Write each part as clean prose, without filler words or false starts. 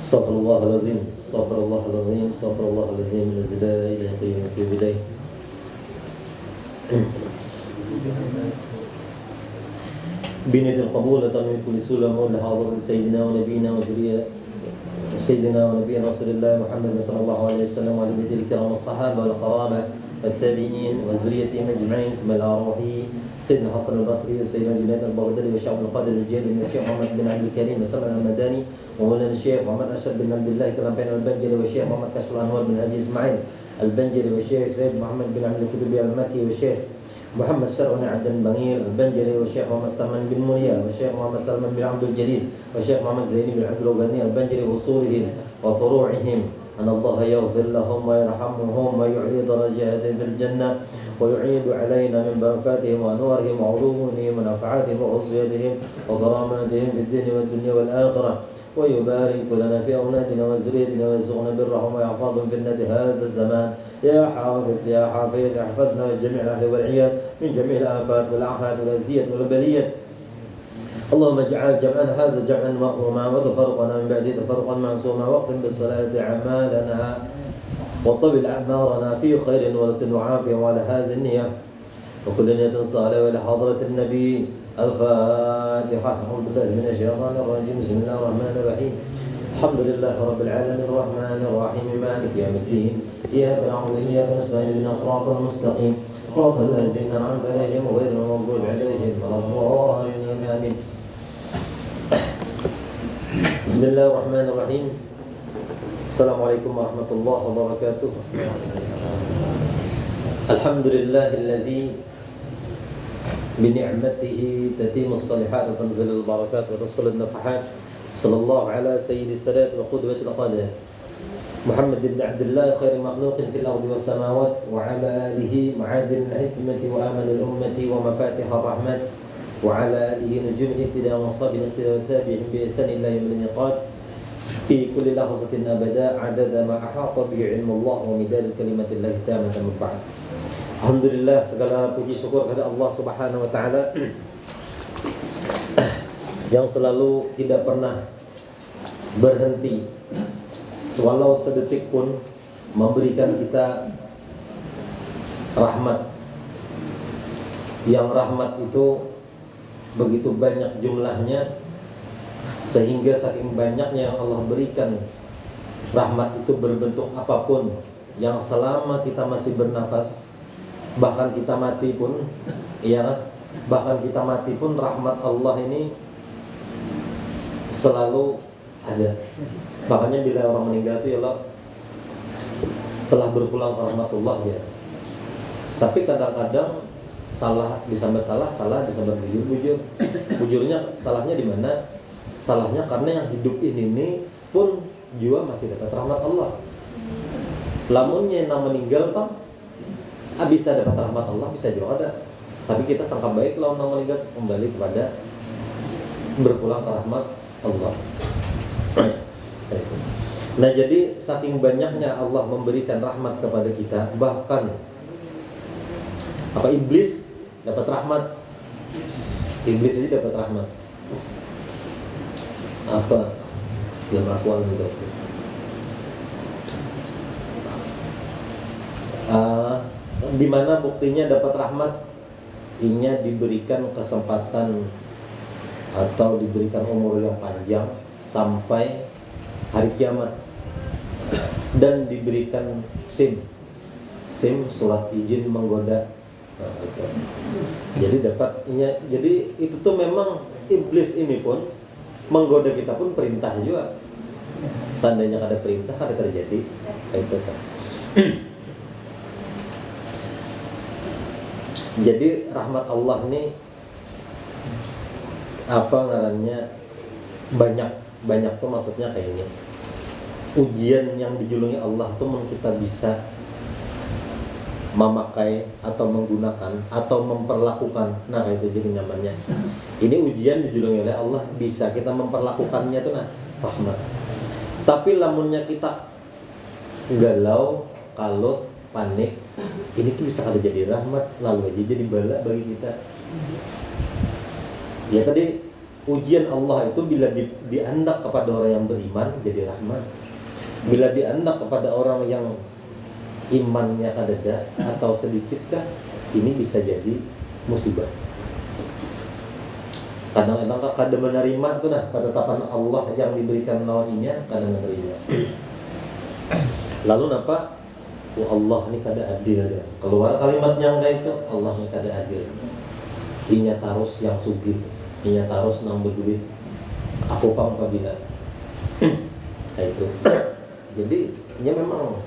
Astaghfirullahalazim, astaghfirullahalazim, astaghfirullahalazim, la ilaha illa anta wa atubu ilaik. بنية القبول من كل سلم لحضرة سيدنا ونبينا سيدنا ونبينا رسول الله محمد صلى الله عليه وسلم وعلى بيته الكرام الصحابة والقرابة والتابعين وذريتهم أجمعين ثم الأرواح سيدنا حسن البصري وسيدنا جنيد البغدادي والشيخ عبد القادر الجيلي والشيخ محمد بن عبد الكريم وسلمان المداني ومولانا الشيخ محمد أشرف بن عبد الله كلام بين البنجلي والشيخ محمد كشف الأنوار بن هادي إسماعيل البنجلي والشيخ سيد محمد بن عبد الكتبي المكي والشيخ محمد شرعون عبد البغير البنجلي والشيخ محمد سلمان بن منيا والشيخ محمد سلمان بن عبد الجليل والشيخ محمد زيني بن عبد الغني البنجلي وصولهم وفروعهم أن الله يغفر لهم ويرحمهم ويعلي درجاتهم في الجنة ويعيد علينا من بركاتهم وأنوارهم وعلومهم ونفعاتهم وخصوصياتهم وكراماتهم في الدين والدنيا والآخرة ويبارك لنا في أولادنا وذريتنا ويرزقنا برهم ويحفظهم في النت هذا الزمان يا حافظ يا حافظ احفظنا جميع الأهل والعيال من جميع الآفات والآحات والأذية والبليات. اللهم اجعل جمعنا هذا جمعا مرحوما وتفرقنا من بعده تفرقا معصوما واختم بالصلاة أعمالنا وطبل أعمارنا في خير ورث وعافية وعلى هذه النية وكل نية صالحة وإلى حضرة النبي. الفاتحة. أعوذ بالله من الشيطان الرجيم. بسم الله الرحمن الرحيم. الحمد لله رب العالمين الرحمن الرحيم مالك يوم الدين إياك نعبد وإياك نستعين اهدنا الصراط المستقيم صراط الذين أنعمت عليهم غير المغضوب عليهم ولا الضالين آمين. بسم الله الرحمن الرحيم. السلام عليكم ورحمة الله وبركاته. الحمد لله الذي بنعمته تتم الصالحات وتنزل البركات وتصل النفحات. صلى الله على سيد السادات وقدوة القادات محمد بن عبد الله خير مخلوق في الأرض والسماوات وعلى آله معادن الحكمة وآمل الأمة ومفاتيح الرحمات وعلى آله نجوم الاهتداء وصاب الاهتداء والتابعين بإحسان الله يوم الميقات في كل لحظة أبدا عدد ما أحاط به علم الله ومداد كلمة الله التامة من بعد. Alhamdulillah, segala puji syukur kepada Allah Subhanahu wa taala yang selalu tidak pernah berhenti walau sedetik pun memberikan kita rahmat. Yang rahmat itu begitu banyak jumlahnya sehingga saking banyaknya yang Allah berikan rahmat itu berbentuk apapun yang selama kita masih bernafas bahkan kita mati pun rahmat Allah ini selalu ada. Makanya bila orang meninggal itu ya Allah telah berpulang ke rahmatullah ya. Tapi kadang-kadang salah disambat salah disambat bujur. Bujurnya salahnya di mana? Salahnya karena yang hidup ini pun juga masih dapat rahmat Allah. Lamunnya yang meninggal Pak bisa dapat rahmat Allah, bisa juga ada. Tapi kita sangka baik kalau orang meninggal kembali kepada berpulang ke rahmat Allah. Nah jadi saking banyaknya Allah memberikan rahmat kepada kita, bahkan iblis dapat rahmat. Iblis aja dapat rahmat. Dalam akuan gitu. Di mana buktinya dapat rahmat? Inya diberikan kesempatan atau diberikan umur yang panjang sampai hari kiamat dan diberikan SIM surat izin menggoda. Gitu. Jadi dapatnya, jadi itu tuh memang iblis ini pun menggoda kita pun perintah juga. Seandainya ada perintah ada terjadi itu kan. Jadi rahmat Allah ini banyak tuh maksudnya kayak ini. Ujian yang dijulungi Allah tuh kita bisa memakai atau menggunakan atau memperlakukan. Nah itu jadi nyamannya. Ini ujian dijulungi oleh Allah, bisa kita memperlakukannya tuh rahmat. Tapi lamunnya kita galau, kalut, panik, ini tuh bisa ada jadi rahmat, lalu aja jadi bala bagi kita. Ya tadi ujian Allah itu bila diandak kepada orang yang beriman jadi rahmat. Bila diandak kepada orang yang imannya kadada atau sedikitkah, ini bisa jadi musibah. Kadang-kadang kada menerima itu nah ketetapan Allah yang diberikan lawannya, kadang menerima. Lalu napa? Allah ini kada adil ada. Keluar kalimat yang itu, Allah ini kada adil. Inya tarus yang sugih, inya tarus nang berduit. Aku pang pabila. Itu. Jadi, ya memang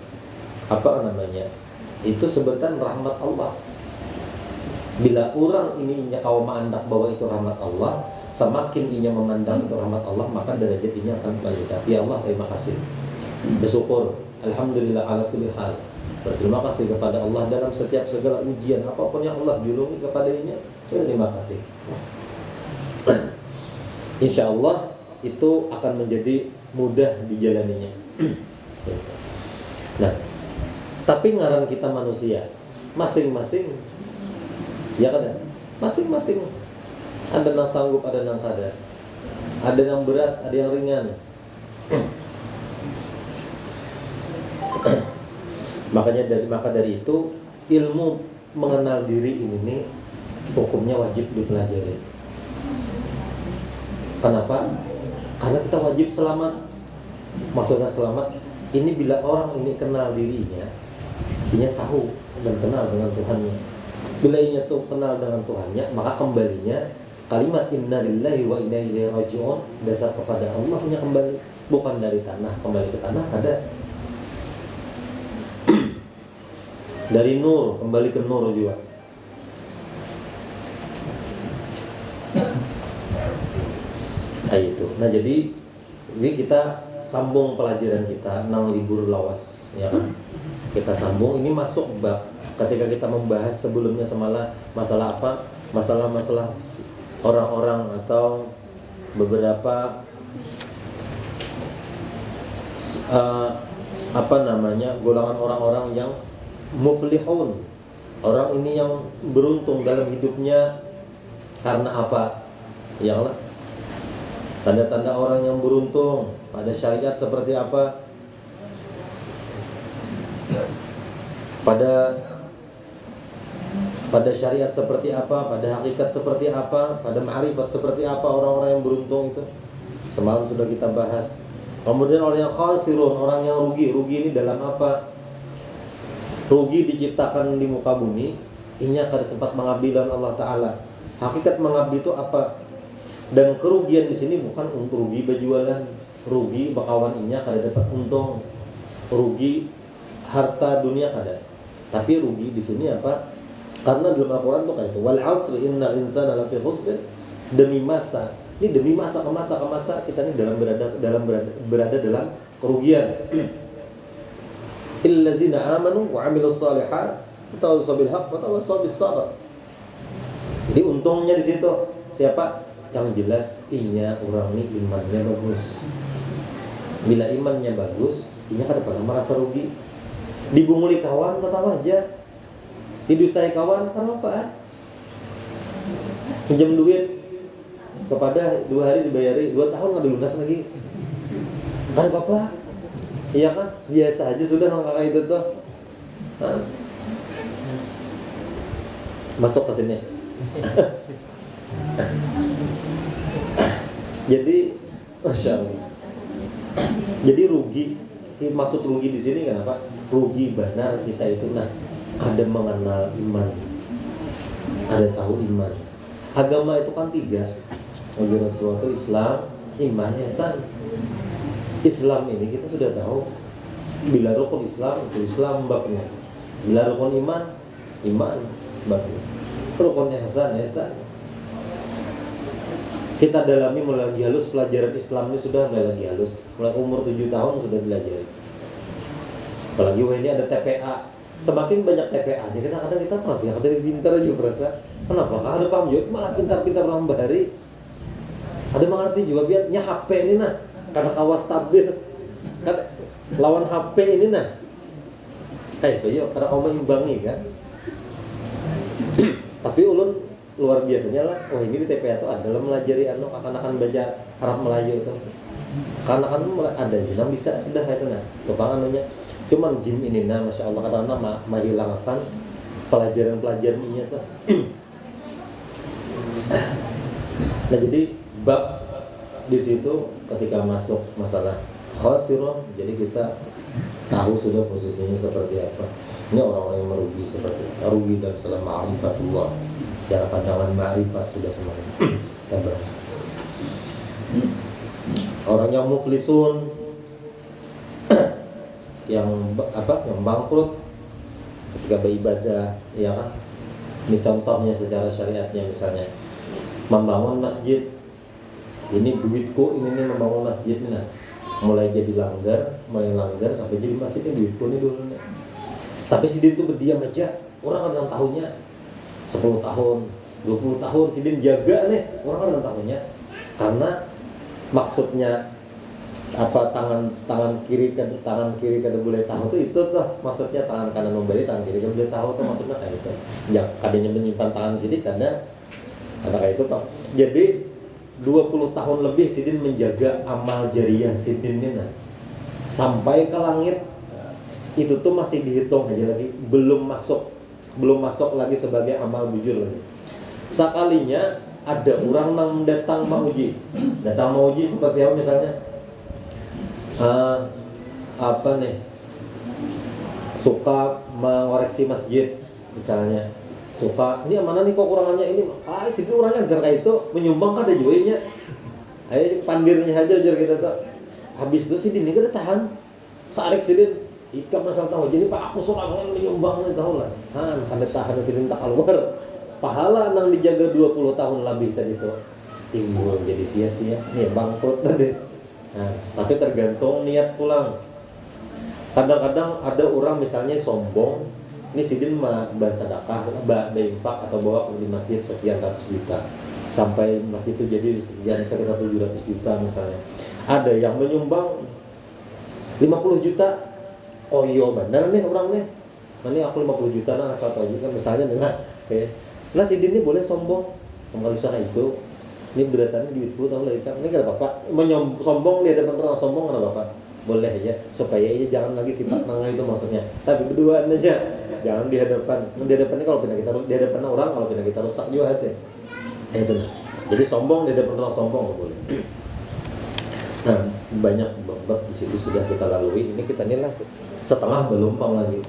apa namanya? Itu sebutan rahmat Allah. Bila orang ini inya kaum mengandak bahwa itu rahmat Allah, semakin inya memandang itu rahmat Allah, maka derajat inya akan meningkat. Ya Allah, terima kasih. Bersyukur, alhamdulillah ala kulli hal. Berterima kasih kepada Allah dalam setiap segala ujian apapun yang Allah julungi kepadanya. Terima kasih. Insya Allah itu akan menjadi mudah dijalaninya. Nah, tapi ngaran kita manusia, masing-masing, ya kan? Masing-masing. Ada yang sanggup, ada yang kada. Ada yang berat, ada yang ringan. Maka dari itu ilmu mengenal diri ini nih hukumnya wajib dipelajari. Kenapa? Karena kita wajib selamat. Maksudnya selamat ini bila orang ini kenal dirinya, dia tahu dan kenal dengan Tuhannya. Bila ia tuh kenal dengan Tuhannya, maka kembalinya kalimat inna lillahi wa inna ilaihi raji'un, dasar kepada Allahnya kembali, bukan dari tanah. Kembali ke tanah ada dari nur kembali ke nur juga. Nah itu. Nah jadi ini kita sambung pelajaran kita nang libur lawas ya kan. Kita sambung ini masuk bab ketika kita membahas sebelumnya masalah apa? Masalah orang-orang atau beberapa golongan orang-orang yang muflihun. Orang ini yang beruntung dalam hidupnya karena apa? Ya Allah. Tanda-tanda orang yang beruntung pada syariat seperti apa? Pada syariat seperti apa? Pada hakikat seperti apa? Pada ma'rifat seperti apa orang-orang yang beruntung itu? Semalam sudah kita bahas. Kemudian orang yang khasirun, orang yang rugi. Rugi ini dalam apa? Rugi diciptakan di muka bumi, inya kada sempat mengabdi dan Allah Ta'ala. Hakikat mengabdi itu apa? Dan kerugian di sini bukan untuk rugi berjualan, rugi bakawan inya kada dapat untung, rugi harta dunia kada. Tapi rugi di sini apa? Karena dalam Al-Quran itu kayak itu. Wal 'asri innal insana lafi khusr. Demi masa. Ini demi masa ke masa kita ini berada dalam kerugian. Illazina amanu wa 'amilus shalihat wa tawassaw bil haqq wa tawassaw bis sabr. Jadi untungnya di situ siapa? Yang jelas inya orang ini imannya bagus. Bila imannya bagus, inya kada pernah merasa rugi. Dibunguli kawan ketawa aja. Didustai kawan karena apa? Pinjam duit kepada 2 hari dibayari, 2 tahun nggak lunas lagi. Kada apa-apa. Iya kan? Biasa aja sudah nang kakak itu tuh. Masuk ke sini. Jadi, masya Allah. Jadi rugi, maksud rugi di sini kenapa? Rugi benar kita itu kada mengenal iman, kada tahu iman. Agama itu kan 3. Segala sesuatu Islam, iman, ihsan. Islam ini kita sudah tahu. Bila rukun Islam itu Islam babnya. Bila rukun iman, iman babnya. Rukun ihsan, ihsan. Kita dalami mulai lagi halus pelajaran Islam ini sudah mulai lagi halus. Mulai umur 7 tahun sudah belajar. Apalagi ini ada TPA. Semakin banyak TPA, kadang-kadang kita kenapa ya? Kadang pintar aja berasa. Kenapa? Ada paham juga malah pintar-pintar orang bahari. Ada mengerti juga biarnya HP ini karena kawas tabir. Kan lawan HP ini itu yo karena kamu imbangi kan. Tapi ulun luar biasanya lah, oh ini di TPA tuh adalah melajari akan baca Arab Melayu itu. Karena kan ada yang bisa sudah itu nah. Topang anunya. Cuman game ini nah Masya Allah kadang-kadang menghilangkan pelajaran-pelajaran ini tuh. Nah jadi bab di situ ketika masuk masalah khasirun, jadi kita tahu sudah posisinya seperti apa. Ini orang-orang yang merugi seperti rugi dan salah ma'rifatullah. Secara pandangan ma'rifat sudah semuanya kita bahas. Orang yang muflisun yang bangkrut ketika beribadah, ya kan? Ini contohnya secara syariatnya misalnya membangun masjid. Ini duitku ini nih membangun masjid nih nah. Mulai langgar sampai jadi masjid ini duitku ini dulu nih. Tapi si Din itu berdiam aja. Orang kadang tahunnya 10 tahun, 20 tahun si Din jaga nih. Orang kadang tahunnya. Karena maksudnya apa tangan kiri kada boleh tahu itu tuh maksudnya tangan kanan memberi, tangan kiri kada boleh tahu tuh maksudnya kayak itu. Ya kadanya menyimpan tangan kiri kada kayak itu toh. Jadi 20 tahun lebih si Din menjaga amal jariah si Din ini nah. Sampai ke langit itu tuh masih dihitung aja lagi, belum masuk lagi sebagai amal bujur lagi. Sekalinya ada orang yang datang mau uji seperti apa misalnya suka mengoreksi masjid misalnya, suka ini mana nih kekurangannya ini, situ orangnya besar kayak itu menyumbang kada jualnya, ayo pandirnya aja jar kita tuh. Habis itu si Din kada tahan, sarik si Din ikam masalah tahu jadi pak aku seorang menyumbang nih tahu lah, kada tahan si Din tak keluar. Pahala nang dijaga 20 tahun lebih tadi tuh timbul jadi sia-sia, nih bangkrut tadi. Nah, tapi tergantung niat pulang. Kadang-kadang ada orang misalnya sombong, ini sidin bahasa sedekah, infak atau bawa di masjid sekian ratus juta, sampai masjid itu jadi sekian sekitar 700 juta misalnya. Ada yang menyumbang 50 juta, oh iya benar nih orang nih, ini aku 50 juta nah satu juta misalnya dengan nah si Din ini boleh sombong sama usaha itu, ini beratannya duitku tahu lah itu, ini gak apa-apa, sombong dia depan orang sombong gak apa-apa, boleh aja supaya ia jangan lagi sifat nangah itu maksudnya, tapi berduaan aja, jangan di hadapannya kalau pindah kita di hadapan orang, kalau pindah kita rusak juga hati, itu nah. Jadi sombong di hadapan orang sombong gak boleh. Nah banyak bab di situ sudah kita lalui, ini kita nilai setengah melumpang lagi.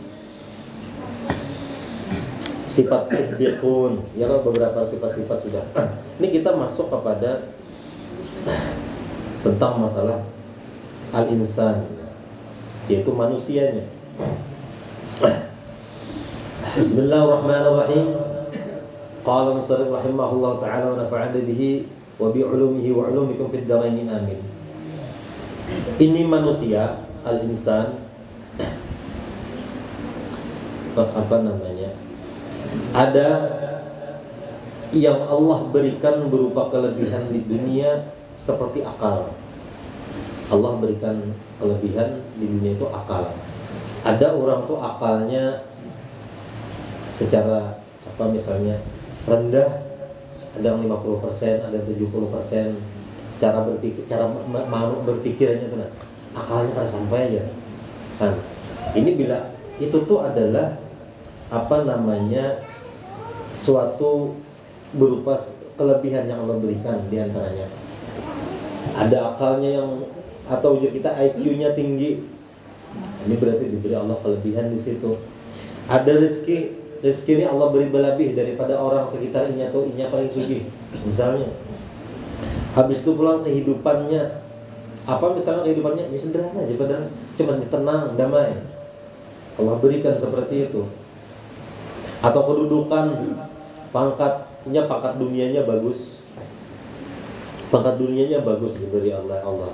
Sifat siddiqun, ya kan beberapa sifat-sifat sudah. Ini kita masuk kepada tentang masalah al-insan, yaitu manusianya. Bismillahirrahmanirrahim. Qala musannif rahimahullah ta'ala wa nafa'ana bihi wa bi 'ulumihi wa 'ulumikum fid dharain amin. Ini manusia, al-insan, apa namanya? Ada yang Allah berikan berupa kelebihan di dunia seperti akal. Allah berikan kelebihan di dunia itu akal. Ada orang tuh akalnya secara apa misalnya rendah, ada yang 50%, ada yang 70%. Cara berpikirnya itu nah, akalnya pada sampai aja. Nah, ini bila itu tuh adalah apa namanya suatu berupa kelebihan yang Allah berikan diantaranya. Ada akalnya yang atau kita IQ-nya tinggi, ini berarti diberi Allah kelebihan di situ. Ada rezeki ini Allah beri berlebih daripada orang sekitarnya atau inya paling sugih misalnya. Habis itu pulang kehidupannya apa misalnya kehidupannya ya sederhana aja, padahal cuma tenang, damai. Allah berikan seperti itu. Atau kedudukan, pangkat dunianya bagus. Pangkat dunianya bagus diberi Allah.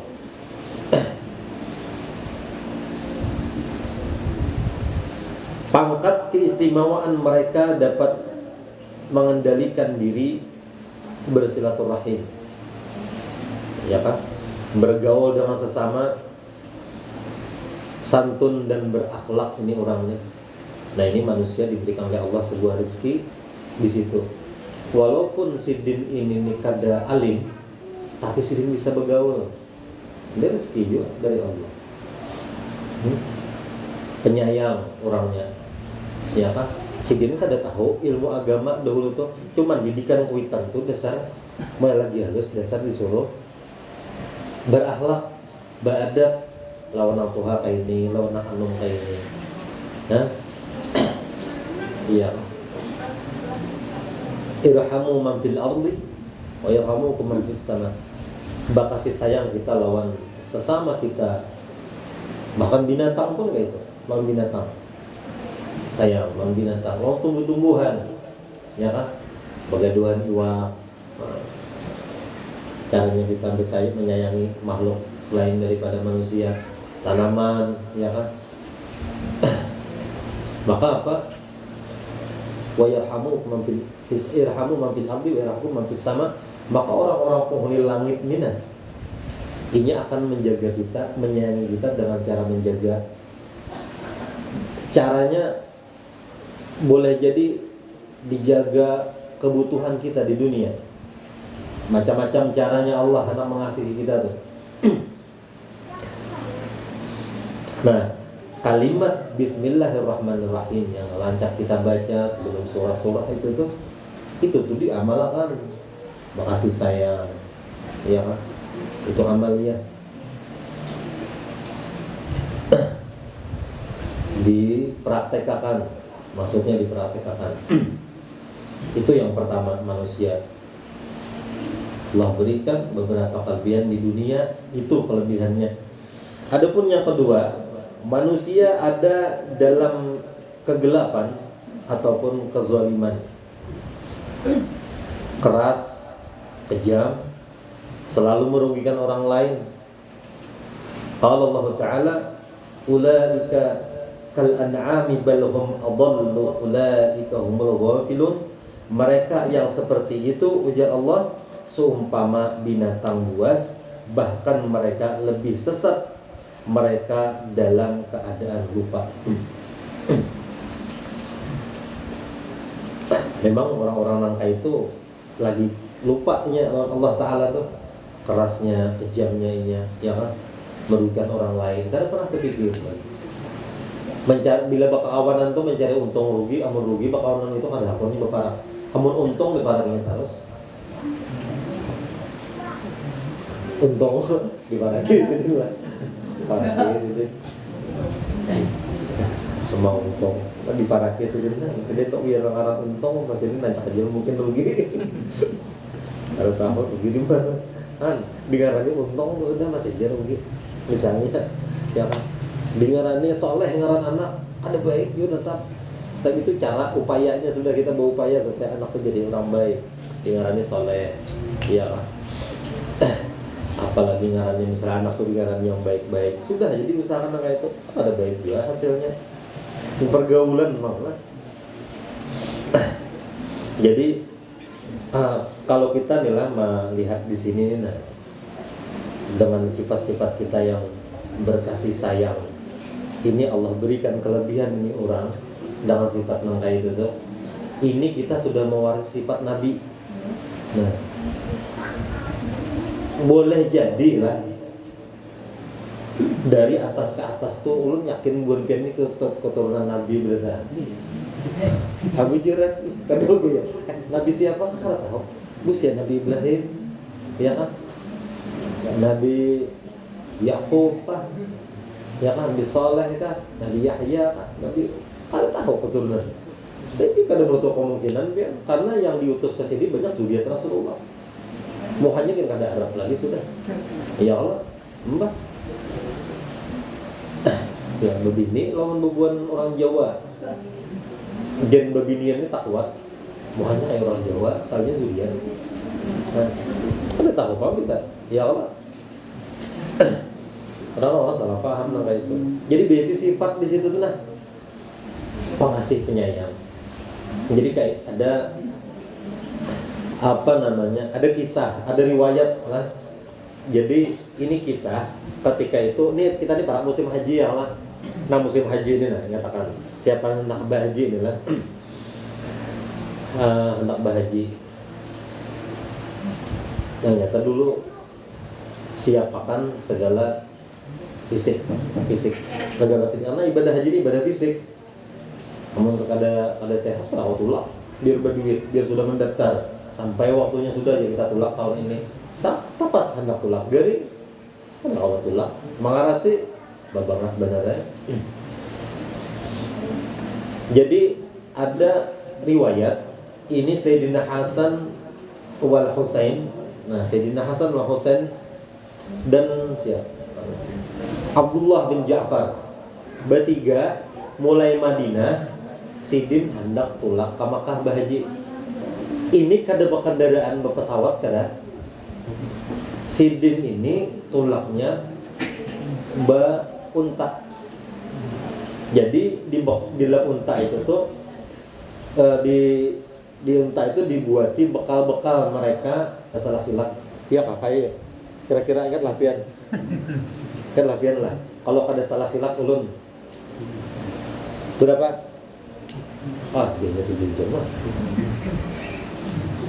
Pangkat keistimewaan mereka dapat mengendalikan diri bersilaturahim. Ya kan? Bergaul dengan sesama, santun dan berakhlak ini orangnya. Nah ini manusia diberikan oleh Allah sebuah rezeki di situ. walaupun si Din ini kada alim, tapi si Din bisa bergaul. Dia rezeki juga dari Allah. Penyayang orangnya, ya kan? Si Din kada tahu ilmu agama dahulu tuh, cuman didikan kuitan tuh dasar mulai lagi halus, dasar disuruh berakhlak, beradab, lawan orang tua kayak ini, lawan anak anum kayak ini. Nah, iya. Irhamu man fil ardi wa yarhamukum man fis sama. Bakasih sayang kita lawan sesama kita. Bahkan binatang pun kayak itu, lawan binatang. Sayang lawan binatang, lawan tumbuh-tumbuhan. Ya kan? Bagaduhan iwak. Caranya kita menyayangi makhluk selain daripada manusia, tanaman, ya kan? Maka apa? Wa yarhamu man fil irhamu man fil ardi wa yarhamu man fis sama. Maka orang-orang penghuni langit ini akan menjaga kita, menyayangi kita dengan cara menjaga. Caranya boleh jadi dijaga kebutuhan kita di dunia. Macam-macam caranya Allah hendak mengasihi kita tuh. Nah, kalimat Bismillahirrahmanirrahim yang lancak kita baca sebelum surah-surah itu tuh diamalkan. Makasih sayang, ya kan? Itu amalnya. Dipraktekkan, maksudnya dipraktekkan. Itu yang pertama, manusia Allah berikan beberapa kelebihan di dunia, itu kelebihannya. Adapun yang kedua, manusia ada dalam kegelapan ataupun kezaliman, keras, kejam, selalu merugikan orang lain. Qala Allah Ta'ala, ulaika kal an'ami bal hum adallu ulaika humul ghafilun. Mereka yang seperti itu, ujar Allah, seumpama binatang buas, bahkan mereka lebih sesat, mereka dalam keadaan lupa. Memang orang-orang nangka itu lagi lupanya Allah Ta'ala tuh, kerasnya, kejamnya ini, ya kan, merugikan orang lain. Karena pernah terpikir bila bakawanan tuh mencari untung rugi, amun rugi bakawanan itu kada hapunnya beparak, amun untung beparaknya terus. Untung gimana sih sini lah, parake sini, sama untung, di parake sini nah, jadi tuh biar orang untung ke sini nanti aja mungkin rugi, kalau tahu rugi di mana, kan, digarani untung tuh udah masih aja rugi, misalnya, ya kan, digarani soleh ngaran anak, ada baik juga tetap, tapi itu cara upayanya sudah kita berupaya supaya anak itu jadi orang baik, digarani soleh, ya kan. Apalagi ngarannya misalnya anak tuh ngaran yang baik-baik, sudah jadi usahakan kayak itu ada baik juga hasilnya. Pergaulan malah. Jadi kalau kita nih lah melihat di sini nih, nah, dengan sifat-sifat kita yang berkasih sayang, ini Allah berikan kelebihan ini orang dengan sifat nangka itu tuh. Ini kita sudah mewarisi sifat Nabi. Nah, boleh jadi lah dari atas ke atas tuh ulun yakin bukan ini keturunan Nabi berarti. Abu Jirat kedua ya. Nabi siapa? Kalau tahu. Busia Nabi Ibrahim, ya kan? Nabi Yakub kan? Ya kan? Nabi Saleh kan? Nabi Yahya kan? Nabi kalau tahu keturunan. Tapi kada menutup kemungkinan dia karena yang diutus ke sini banyak zuriat Rasulullah. Mohanya kan kada Arab lagi sudah. Ya Allah, mbah. Ya begini lawan bebuan orang Jawa. Gen beginian ini tak kuat. Mohanya kayak orang Jawa, asalnya zuriat. Nah, kada tahu apa kita. Ya Allah. Orang-orang salah paham lah kayak itu. Jadi basic sifat di situ tuh nah pengasih penyayang. Jadi kayak ada apa namanya, ada kisah, ada riwayat lah. Jadi ini kisah ketika itu, ini kita nih para musim haji ya lah. Nah musim haji ini nah nyatakan siapa hendak berhaji ini lah, hendak berhaji. yang nyata dulu siapakan segala fisik segala fisik, karena ibadah haji ini ibadah fisik. Namun ada sehat tahu tulak biar berduit, biar sudah mendaftar sampai waktunya sudah ya kita tulak tahun ini. Tak pas hendak tulak gari kan kalau tulak mangarasi babangat benar. Jadi ada riwayat ini Sayyidina Hasan wal Husain. Nah, Sayyidina Hasan wal Husain dan siapa? Abdullah bin Ja'far bertiga mulai Madinah sidin hendak tulak ke Makkah bahaji. Ini kada kendaraan berpesawat kada. Sidin ini tulaknya unta. Jadi di dalam unta itu tuh di unta itu dibuati bekal-bekal mereka salah hilap. Ya kakak, kira-kira ingat lapian. Kan lapian lah. Kalau ada salah hilap ulun berapa? Dia 7 jam lah.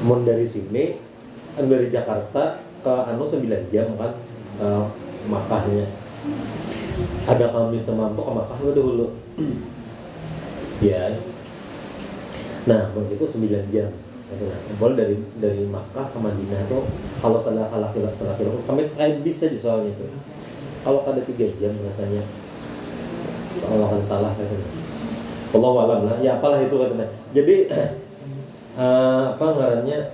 Mun dari sini dari Jakarta ke 9 jam kan Makkahnya. Ada kami semampu ke Makkah dulu. Ya. Nah, begitu 9 jam. Boleh dari Makkah ke Madinah tuh kalau salah hilap kami kayak bisa di soalnya itu. Kalau ada 3 jam rasanya. Kalau kan salah katanya. Wallahu alam lah. Ya apalah itu katanya. Jadi apa ngarannya?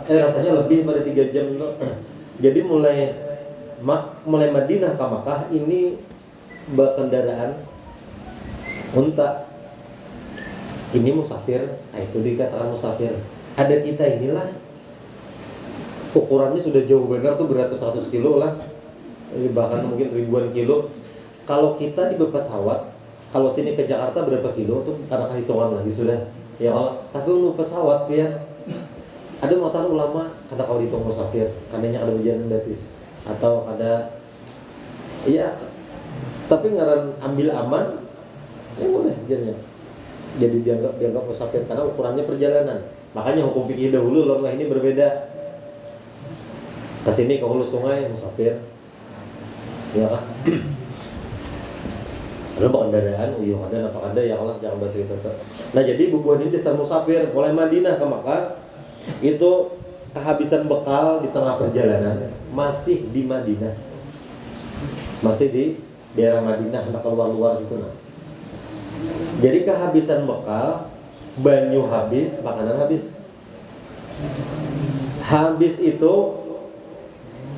Rasanya lebih dari 3 jam itu. Jadi mulai Madinah ke Makkah ini berkendaraan unta. Ini musafir, itu dikatakan musafir. Ada kita inilah ukurannya sudah jauh benar tuh beratus-ratus kilo lah, bahkan mungkin ribuan kilo. Kalau kita di pesawat, kalau sini ke Jakarta berapa kilo tuh karena hitungan lagi sudah. Ya kalau tapi untuk pesawat ya ada muatan ulama kata kau dihitung musafir, karenanya ada ujian gratis atau ada iya tapi ngaran ambil aman ya boleh jadinya. Jadi dianggap musafir karena ukurannya perjalanan. Makanya hukum fikih dahulu lomba ini berbeda. Ke sini ke hulu sungai musafir. Ya kan? Ada kendaraan, ada apa ada ya Allah jangan bahas itu. Nah, jadi bubuhan ini desa musafir mulai Madinah ke Makkah itu kehabisan bekal di tengah perjalanan masih di Madinah. Masih di daerah Madinah hendak keluar situ nah. Jadi kehabisan bekal, banyu habis, makanan habis. Habis itu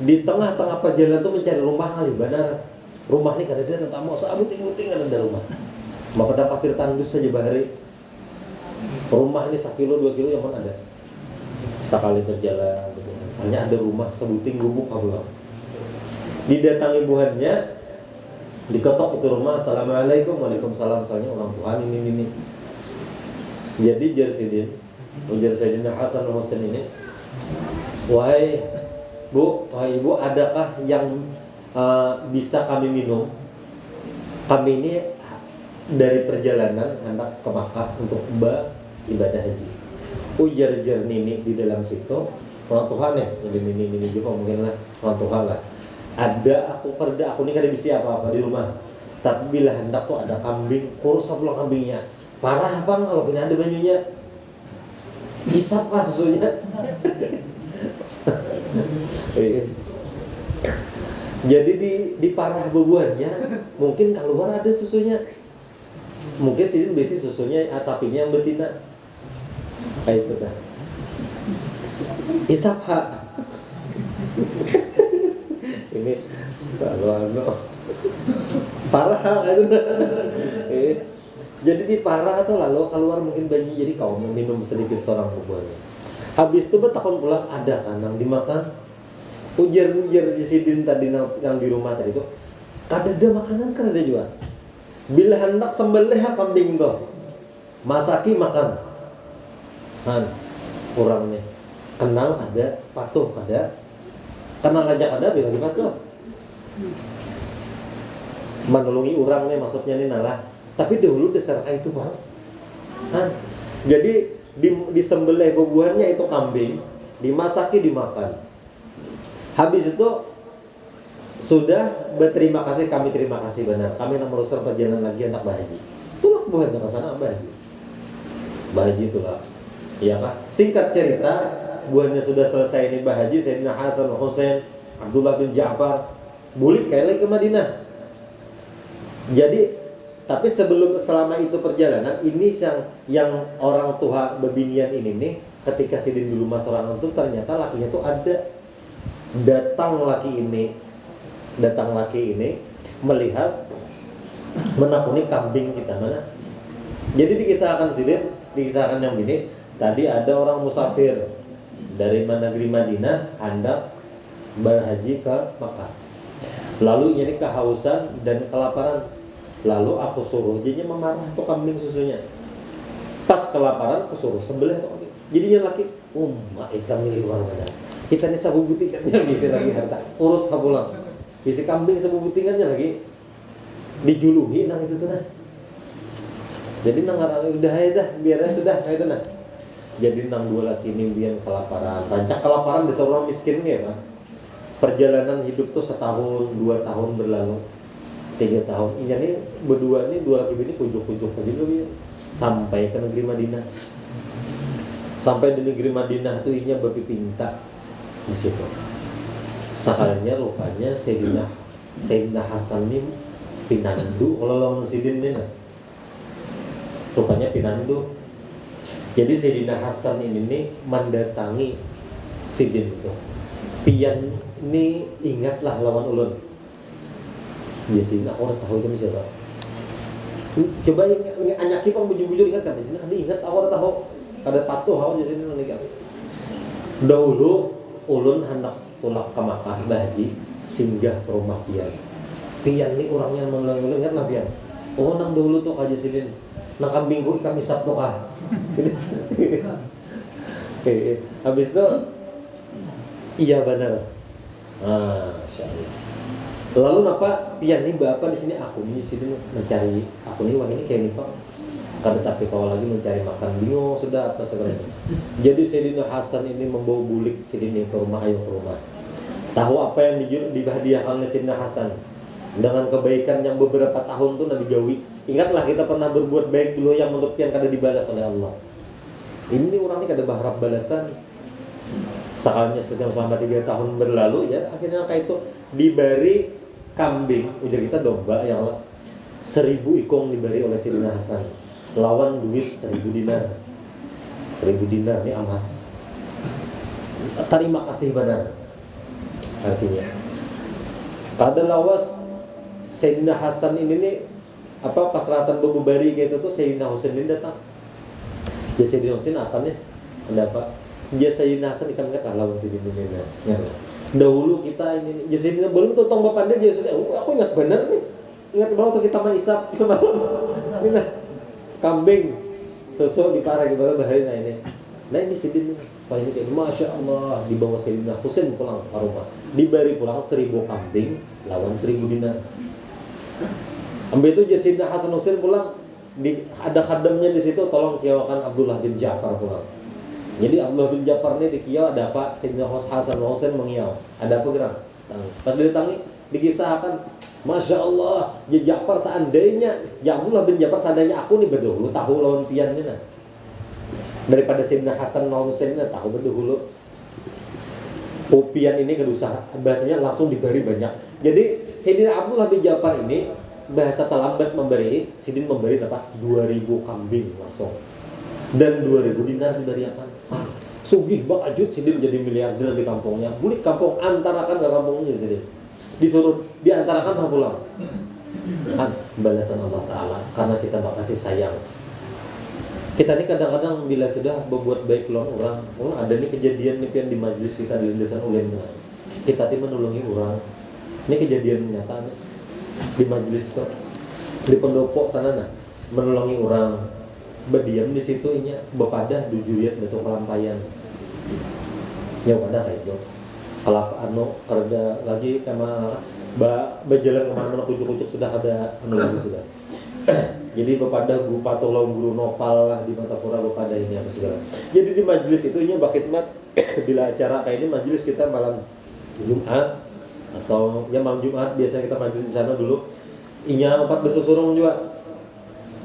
di tengah-tengah perjalanan itu mencari rumah kali benar. Rumah ini kada ada tamu, sabuting-buting kada ada rumah. Mau pada pasir tandus saja bahari. Rumah ini 1 kilo 2 kilo yang mana ada. Sekali berjalan, misalnya ada rumah sebuting gubuk kabur. Didatangi buhannya, diketok itu rumah, assalamualaikum, waalaikumsalam, misalnya orang Tuhan ini. Jadi ujar Sayyidina Hasan al Husain ini, wahai ibu, adakah yang bisa kami minum? Kami ini dari perjalanan hendak ke Makkah untuk ibadah haji. Ujar nini di dalam situ orang Tuhan ya, jadi nini juga mungkin lah orang Tuhan lah. Ada aku ini kada bisa apa-apa di rumah. Tapi bila hendak tuh ada kambing, kurus pulang kambingnya. Parah bang kalau punya ada banyunya. Isap kah susunya? Jadi di parah bebuannya mungkin keluar ada susunya. Mungkin sini besi susunya sapinya yang betina. Kayak itu dah. Isap hak. Ini kalau parah kayak itu. Jadi di parah atau lalu keluar mungkin banyu jadi kau minum sedikit seorang bebuannya. Habis itu betakon pulang ada kan yang dimakan. Ujar di sidin tadi yang di rumah tadi itu kada ada makanan kada ada juga. Bila hendak sembelih kambing tuh masaki makan kan orangnya kenal kada patuh kada kenal aja kada bila dipatuh menolongi orangnya maksudnya ini nalah tapi dahulu dasar itu bang kan jadi disembelih bebuannya itu kambing dimasaki dimakan. Habis itu sudah berterima kasih, kami terima kasih benar. Kami nak meneruskan perjalanan lagi anak Bahaji. Itulah buahnya ke sana Bahaji. Bahaji itulah. Iya kan? Singkat cerita, buahnya sudah selesai ini Bahaji, Sayyidina Hasan, Husain, Abdullah bin Ja'far bulik kayak lagi ke Madinah. Jadi tapi selama itu perjalanan ini yang orang tua bebinian ini nih, ketika Sidin di rumah seorang itu ternyata lakinya tuh ada. Datang laki ini melihat menakuni kambing kita mana. Jadi dikisahkan Sidin, dikisahkan yang ini, tadi ada orang musafir dari negeri Madinah hendak berhaji ke Makkah. Lalu jadi kehausan dan kelaparan. Lalu aku suruh jadinya memarah tuh kambing susunya. Pas kelaparan aku suruh sembelih tuh kambing. Jadinya laki, kami liwar mana. Kita ini sabu butikannya bisa lagi harta. Urus sabulang. Bisa kambing sabu butikannya lagi dijuluhi nang itu tuh nah. Jadi nang udah dah biar sudah kayak itu nah. Jadi nang dua laki ini biar kelaparan. Rancak kelaparan desa orang miskin nggak Pak? Perjalanan hidup tuh 1 tahun, 2 tahun berlalu, 3 tahun. Ini berdua nih dua laki ini kujuk-kujuk aja dulu ya. Sampai ke negeri Madinah. Sampai di negeri Madinah tuh inya berpipinta di situ. Sakalnya rupanya Sayyidina Hasan ini pinandu kalau lawan Sidin ini nah. Rupanya pinandu. Jadi Sayyidina Hasan ini nih mendatangi Sidin itu. Pian ini ingatlah lawan ulun. Dia Sidin orang tahu itu siapa. Coba anyaki pang bujur-bujur ingat kan di sini kan ingat awal tahu ada patuh awal di sini nanti kan. Dahulu ulun hendak pulang ke Makkah Bahaji singgah ke rumah Pian. Pian ini orangnya mengulang-ulang ingat lah Pian. Oh nang dahulu tuh aja Sidin. Nang kambingku kami Sabtu kah. Sidin. Habis itu iya benar. Insyaallah. Lalu napa Pian ini bapak di sini aku ini Sidin mencari aku nih wah ini kayak nih Pak. Kada tapi kalau lagi mencari makan bingung sudah apa sebenarnya. Jadi Sayyidina Hasan ini membawa bulik Sidin ke rumah, ayo ke rumah. Tahu apa yang dihadiahkan oleh Sayyidina Hasan dengan kebaikan yang beberapa tahun tuh nanti digawi. Ingatlah kita pernah berbuat baik dulu yang menurut pian kada dibalas oleh Allah. Ini orang ini kada berharap balasan. Sakalnya selama 3 tahun berlalu ya akhirnya kayak itu diberi kambing, ujar kita domba yang 1000 ikong diberi oleh Sayyidina Hasan. Lawan duit 1000 dinar. 1000 dinar ini emas. Terima kasih benar. Artinya pada lawas Sayyidina Hasan ini nih pasratan bebubari kayak itu tuh Sayyidina Husain ini datang. Ya Sayyidina Husain apa nih? Ada apa? Ya Sayyidina Hasan ikan enggak lawan Sayyidina ini. Dahulu kita ini ya Sayyidina belum tuh tong bapak dia Yesus. Aku ingat benar nih. Ingat banget waktu kita maisap semalam. Ini kambing susu di parah gimana baharin ini. Nah ini Sidin wah ini kayak Masya Allah dibawa Sayyidina Husain pulang ke rumah. Diberi pulang 1000 kambing lawan 1000 dinar. Ambil itu Sayyidina Hasan Husain pulang ada khadamnya di situ tolong kiawakan Abdullah bin Ja'far pulang. Jadi Abdullah bin Ja'far ini dikiau ada apa? Sayyidina Hasan Husain mengiau. Ada apa gerak? Pas didatangi dikisahkan Masya Allah, ya Ja'far seandainya, ya Abdullah bin Ja'far seandainya aku nih berdahulu tahu lawan pian ini nah. Daripada Sayyidina Hasan Husain ini tahu berdahulu. Pian ini kedusah bahasanya langsung diberi banyak. Jadi Sayyidina Abdullah bin Ja'far ini bahasa terlambat memberi, Sidin memberi apa? 2000 kambing langsung. Dan 2000 dinar diberi apa? Sugih bak ajut Sidin jadi miliarder di kampungnya. Bulik kampung antarakan ke kampungnya Sidin. Disuruh diantarakan pulang. Balasan Allah Ta'ala karena kita makasih sayang. Kita ini kadang-kadang bila sudah berbuat baik lawan orang ada nih kejadian nih yang di majelis kita di Lindesan Ulen. Kita ini menolongi orang. Ini kejadian nyata nih. Di majelis tuh di pendopo sana nah menolongi orang berdiam di situ inya bepadah dujuriat betul kelampayan ya pada kayak itu kelap kerja lagi sama berjalan kemana-mana kucuk-kucuk sudah ada lagi sudah jadi bepadah guru patuh lawan guru nopal lah di Matapura bepadah ini apa segala jadi di majelis itu inya bakit mat bila acara kayak ini majelis kita malam Jumat atau ya malam Jumat biasa kita majelis di sana dulu. Inya 4 besusurung juga.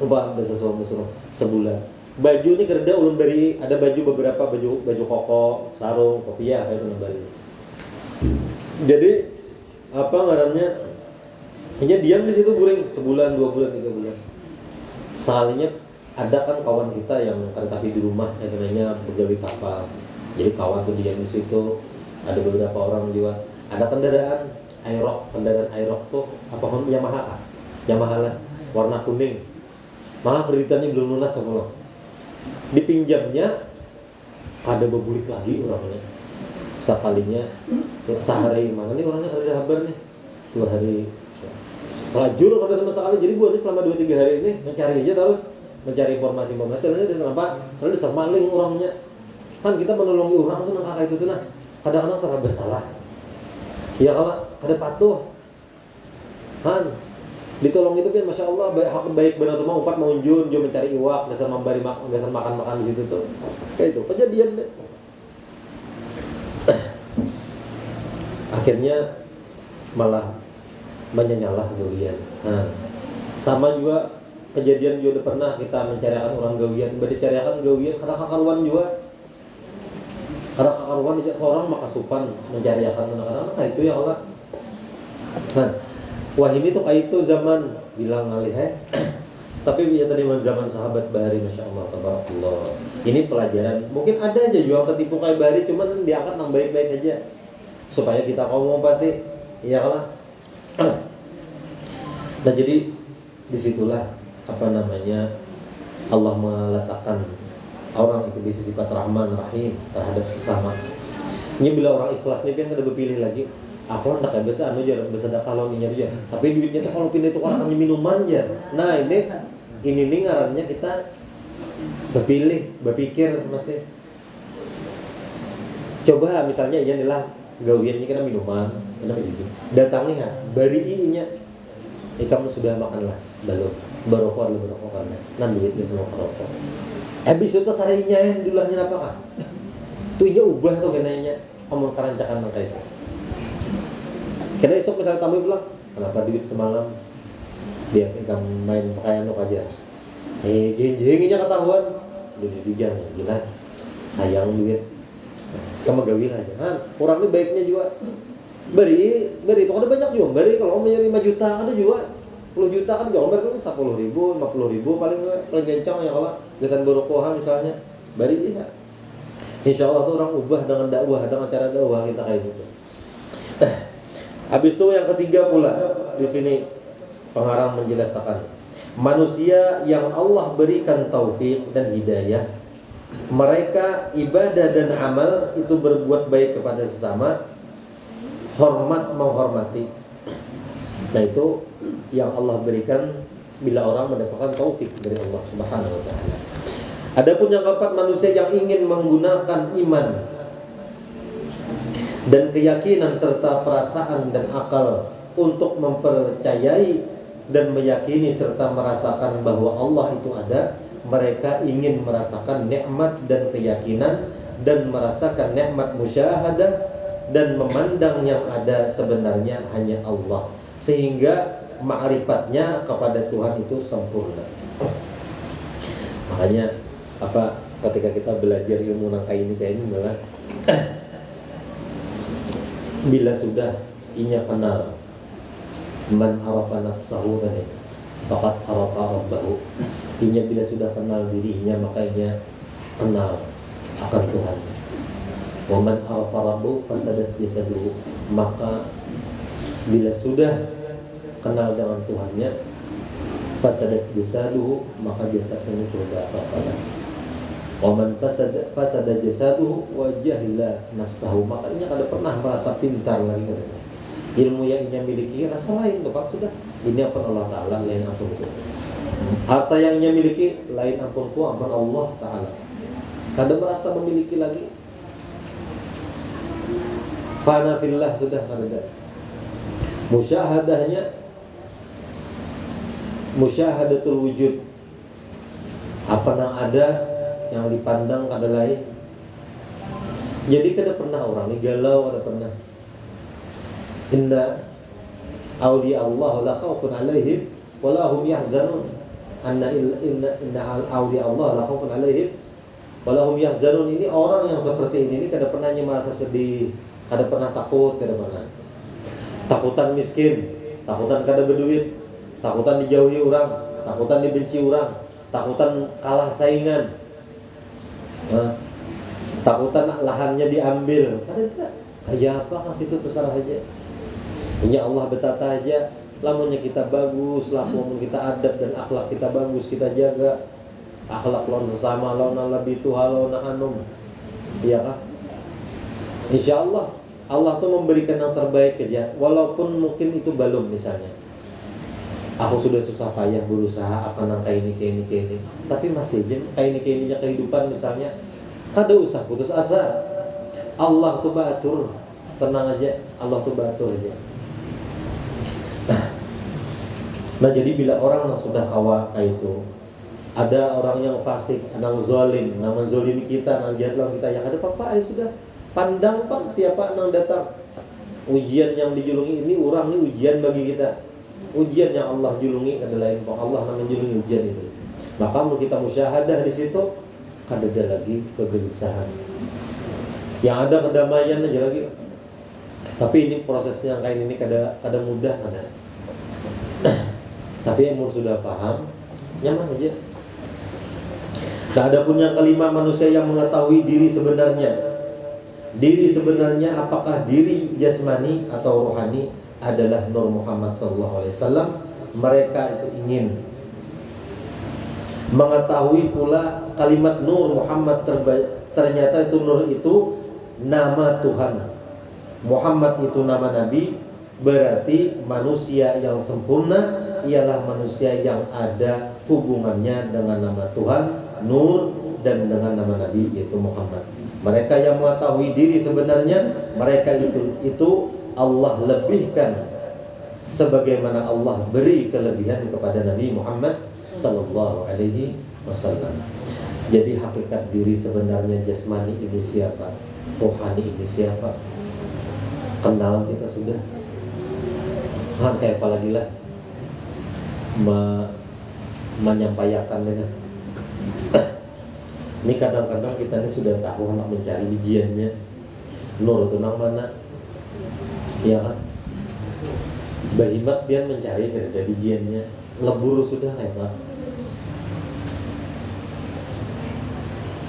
4 besusurung sebulan. Baju ini kerja ulun beri, ada baju beberapa baju koko, sarung, kopiah kayak itu bari. Jadi apa ngarannya? Inya diam di situ guring sebulan, 2 bulan, 3 bulan. Sekalinya ada kan kawan kita yang kereta api di rumah yang namanya pegawai kapal. Jadi kawan tuh diam di situ. Ada beberapa orang juga. Ada kendaraan Aerox tuh apa Yamaha lah, warna kuning. Maka kreditannya belum lunas sama lo. Dipinjamnya ada bebulik lagi orangnya. Sekalinya sehari mana nih orangnya ada kabar nih. 2 hari selajur pada sama sekali. Jadi gua nih selama 2-3 hari ini mencari aja terus, mencari informasi. Kenapa? Selalu disermaling orangnya. Kan kita menolongi orang tuh kayak itu tuh nah. Kadang-kadang serba salah. Ya kalau kada patuh. Han ditolong itu kan masya Allah baik benar tuh mau upat mau unjun jo mencari iwak dasar makan di situ tuh kayak itu kejadian deh. Akhirnya malah menyenyalah gawian. Nah, sama juga kejadian juga pernah kita mencarikan orang gawian, berdicariakan gawian karena kakaruan juga. Karena kakaruan seorang maka supan mencariakan anak-anak itu ya Allah. Nah, wah ini tuh kayak itu zaman bilang ngalih tapi ya tadi zaman sahabat Bahari masya Allah tabarakallah. Ini pelajaran mungkin ada aja juga ketipu kayak Bahari cuman diangkat yang baik-baik aja supaya kita ngomong pati ya Allah. Nah jadi disitulah apa namanya Allah meletakkan orang itu bisa sifat Rahman Rahim terhadap sesama. Ini bila orang ikhlas nih kan ada berpilih lagi. Aku hendak kayak biasa jarang bersedekah kalau minyak aja. Tapi duitnya tuh kalau pindah itu orang hanya minuman aja. Nah ini ngarannya kita berpikir masih. Coba misalnya inilah gawiannya kita minuman, kenapa gitu? Datangi ha, bari inya. Kamu sudah makan lah, belum? Barokah karena nan duitnya semua rokok. Habis itu sarinya yang dulahnya apa kah? Tuh aja ubah tuh kenanya. Kamu kerancakan kayak itu. Karena esok misalnya tamu bilang, kenapa duit semalam dia ikan main pakaian lo aja. Jeng-jengnya ketahuan, duit dijang, gila, sayang duit. Kamu gawil aja, kan? Orang ini baiknya juga. Beri itu ada banyak juga. Beri kalau omnya 5 juta ada juga, 10 juta kan juga. Beri 10.000, 50.000 paling gencang ya kalau gesan berokohan misalnya. Beri dia. Insya Allah tuh orang ubah dengan dakwah, dengan cara dakwah kita kayak gitu. Habis itu yang ketiga pula di sini pengarang menjelaskan manusia yang Allah berikan taufik dan hidayah, mereka ibadah dan amal itu berbuat baik kepada sesama, hormat menghormati. Nah itu yang Allah berikan bila orang mendapatkan taufik dari Allah Subhanahu wa taala. Adapun yang keempat, manusia yang ingin menggunakan iman dan keyakinan serta perasaan dan akal untuk mempercayai dan meyakini serta merasakan bahwa Allah itu ada. Mereka ingin merasakan nikmat dan keyakinan dan merasakan nikmat musyahadah dan memandang yang ada sebenarnya hanya Allah, sehingga ma'rifatnya kepada Tuhan itu sempurna. Makanya ketika kita belajar ilmu nangka ini kayak ini adalah bila sudah inya kenal man arafa nafsahu tadi faqad arafa rabbahu. Inya bila sudah kenal dirinya maka inya kenal akan Tuhan. Wa man arafa rabbahu fasadat jasaduhu. Maka bila sudah kenal dengan Tuhannya fasadat jasaduhu, maka jasadnya sudah apa-apa. Wa man fasada jasaduhu wa jahila nafsahu, makanya kada pernah merasa pintar lagi katanya. Ilmu yang ia miliki rasa lain tuh Pak, sudah ini ampun Allah Ta'ala, lain ampunku. Harta yang ia miliki lain ampunku, ampun Allah Ta'ala. Kada merasa memiliki lagi. Fana fillah sudah kada. Musyahadatul wujud, apa yang ada yang dipandang kada lain. Jadi kada pernah orang ini galau, kada pernah. Inna awliya Allah la khaufun alaihim wa la hum yahzanun. Inna awliya Allah la khaufun alaihim wa la hum yahzanun. Ini orang yang seperti ini kada pernah merasa sedih, kada pernah takut, kada pernah. Takutan miskin, takutan kada berduit, takutan dijauhi orang, takutan dibenci orang, takutan kalah saingan, takutan lahannya diambil. Kada tidak. Kayak apa kasih itu terserah aja. Ya Allah betata aja. Lamunnya kita bagus, lamun kita adab dan akhlak kita bagus, kita jaga akhlak lawan sesama, lawan lebih tuha, lawan anum. Iya kah? Insya Allah Allah tuh memberikan yang terbaik aja. Walaupun mungkin itu belum misalnya. Aku sudah susah payah berusaha apa nang kayak ini. Tapi masih aja kayak ini kehidupan misalnya. Kada usah putus asa. Allah tuh batur. Tenang aja. Allah tuh batur aja. Nah jadi bila orang yang sudah kawa kayak itu, ada orang yang fasik, nang zalim, nama zalimi kita, nang jahat lawan kita, yang ada apa-apa sudah pandang pak siapa nang datang. Ujian yang dijulungi ini orang ini ujian bagi kita. Ujian yang Allah julungi kada lain pak Allah nang menjulungi ujian itu. Maka mau kita musyahadah di situ, kada ada lagi kegelisahan. Yang ada kedamaian aja lagi. Tapi ini prosesnya kayak ini kada mudah mana. Tapi umur sudah paham, nyaman aja. Nah, ada pun yang kelima, manusia yang mengetahui diri sebenarnya. Diri sebenarnya apakah diri jasmani atau rohani adalah Nur Muhammad SAW. Mereka itu ingin mengetahui pula kalimat Nur Muhammad ternyata itu Nur itu nama Tuhan. Muhammad itu nama Nabi. Berarti manusia yang sempurna ialah manusia yang ada hubungannya dengan nama Tuhan, Nur, dan dengan nama Nabi yaitu Muhammad. Mereka yang mengetahui diri sebenarnya, mereka itu Allah lebihkan sebagaimana Allah beri kelebihan kepada Nabi Muhammad sallallahu alaihi wasallam. Jadi hakikat diri sebenarnya jasmani ini siapa? Rohani ini siapa? Kenal kita sudah. Kayak apa lagi lah menyampaikan dengan ini kadang-kadang kita ini sudah tahu nak mencari bijiannya. Nur itu nang mana? Ya kan? Bahimat biar mencari dari bijiannya. Lebur sudah hebat.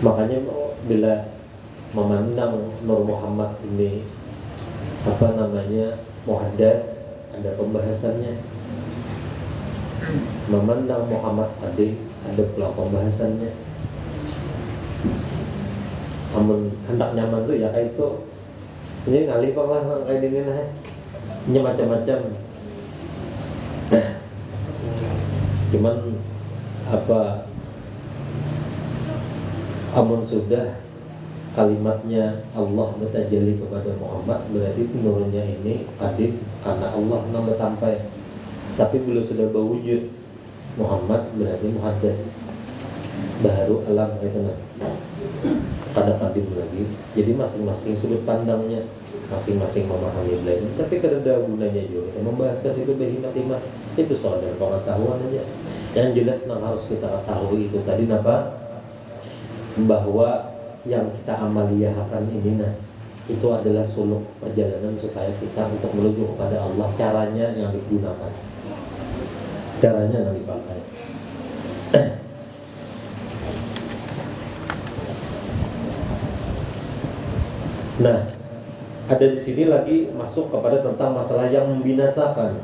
Makanya bila memandang Nur Muhammad ini apa namanya muhaddas, ada pembahasannya. Memandang Muhammad Adik ada pula pembahasannya. Namun hendak nyaman tuh ya kayak itu. Ini ngalih bang lah kayak gini nah. Ini macam-macam. Cuman apa? Amun sudah kalimatnya Allah bertajalli kepada Muhammad, berarti nurnya ini adib karena Allah nambah tampai. Tapi bila sudah berwujud Muhammad berarti muhaddas baru alam itu nah. Kada kadim lagi. Jadi masing-masing sudut pandangnya, masing-masing memahami lain. Tapi kada ada gunanya juga. Membahas ke situ berhimmat-himmat itu soal dari pengetahuan aja. Yang jelas yang harus kita ketahui itu tadi apa? Bahwa yang kita amaliyahkan ini nah itu adalah suluk perjalanan supaya kita untuk menuju kepada Allah. Caranya yang digunakan, caranya yang dipakai. Nah, ada di sini lagi masuk kepada tentang masalah yang membinasakan.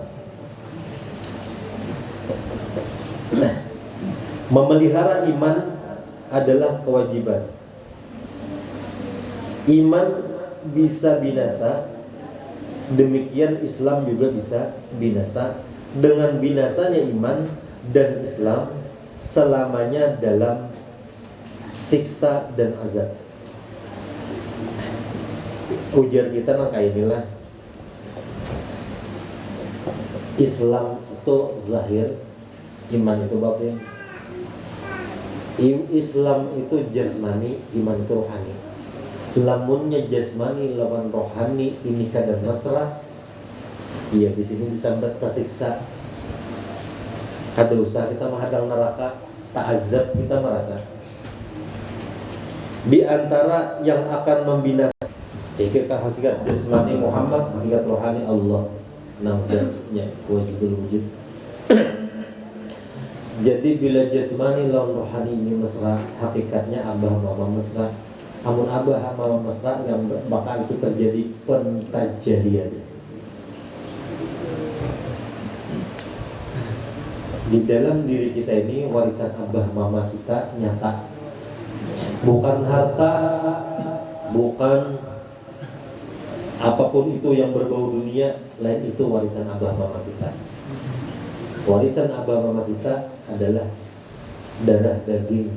Memelihara iman adalah kewajiban. Iman bisa binasa, demikian Islam juga bisa binasa. Dengan binasanya iman dan Islam selamanya dalam siksa dan azab. Ujar kita nang kayak inilah. Islam itu zahir, iman itu batin. Islam itu jasmani, iman itu rohani. Lamunnya jasmani lawan rohani ini kadang mesra, Iya, di sini disambat tersiksa. Kada usah kita menghadang neraka, ta'azzab kita merasa. Di antara yang akan membinasakan hakikat jasmani Muhammad, hakikat rohani Allah, nazarnya wajibul wujud. Jadi bila jasmani lawan rohani ini mesra, hakikatnya abah mama mesra. Amun abah mama mesra yang bakal itu terjadi pentajadian. Di dalam diri kita ini warisan abah mama kita nyata. Bukan harta, bukan apapun itu yang berbau dunia, lain itu warisan abah mama kita. Warisan abah mama kita adalah darah daging